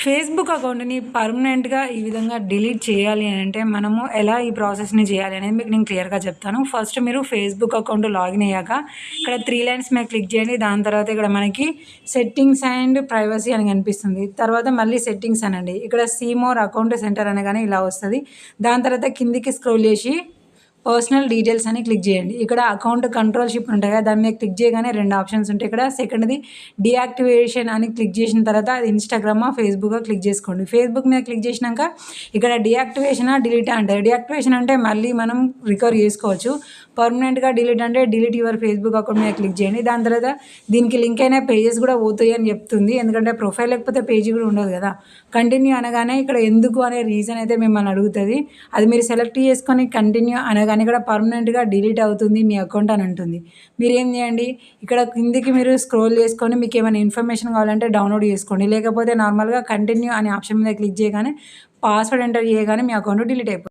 Facebook అకౌంట్‌ని పర్మనెంట్‌గా ఈ విధంగా డిలీట్ చేయాలి అనంటే, మనము ఎలా ఈ ప్రాసెస్‌ని చేయాలి అనేది మీకు నేను క్లియర్‌గా చెప్తాను. ఫస్ట్ మీరు ఫేస్‌బుక్ అకౌంట్ లాగిన్ అయ్యాక, ఇక్కడ 3 లైన్స్ మీద క్లిక్ చేయండి. దాని తర్వాత ఇక్కడ మనకి సెట్టింగ్స్ అండ్ ప్రైవసీ అని కనిపిస్తుంది. తర్వాత మళ్ళీ సెట్టింగ్స్ అనండి. ఇక్కడ సీ మోర్ అకౌంట్ సెంటర్ అనగానే ఇలా వస్తది. దాని తర్వాత కిందికి స్క్రోల్ చేసి పర్సనల్ డీటెయిల్స్ అని క్లిక్ చేయండి. ఇక్కడ అకౌంట్ కంట్రోల్‌షిప్ ఉంటాయి కదా! దాని మీద క్లిక్ చేయగానే 2 ఆప్షన్స్ ఉంటాయి. ఇక్కడ సెకండ్‌ది డీయాక్టివేషన్ అని క్లిక్ చేసిన తర్వాత అది ఇన్‌స్టాగ్రామా, ఫేస్‌బుకా క్లిక్ చేసుకోండి. ఫేస్‌బుక్ మీద క్లిక్ చేసినాక ఇక్కడ డీయాక్టివేషనా, డిలీటా అంటారు. డీయాక్టివేషన్ అంటే మళ్ళీ మనం రికవర్ చేసుకోవచ్చు. పర్మనెంట్‌గా డిలీట్ అంటే డిలీట్ యువర్ ఫేస్‌బుక్ అకౌంట్ మీద క్లిక్ చేయండి. దాని తర్వాత దీనికి లింక్ అయిన పేజెస్ కూడా పోతాయి అని చెప్తుంది. ఎందుకంటే ప్రొఫైల్ లేకపోతే పేజీ కూడా ఉండదు కదా! కంటిన్యూ అనగానే ఇక్కడ ఎందుకు అనే రీజన్ అయితే మిమ్మల్ని అడుగుతది. అది మీరు సెలెక్ట్ చేసుకొని కంటిన్యూ అనగానే ఇక్కడ పర్మనెంట్‌గా డిలీట్ అవుతుంది మీ అకౌంట్ అని ఉంటుంది. మీరేం చేయండి, ఇక్కడ కిందికి మీరు స్క్రోల్ చేసుకొని మీకేమైనా ఇన్ఫర్మేషన్ కావాలంటే డౌన్లోడ్ చేసుకోండి. లేకపోతే నార్మల్‌గా కంటిన్యూ అనే ఆప్షన్ మీద క్లిక్ చేయగానే పాస్వర్డ్ ఎంటర్ చేయగానే మీ అకౌంట్ డిలీట్ అయిపోతుంది.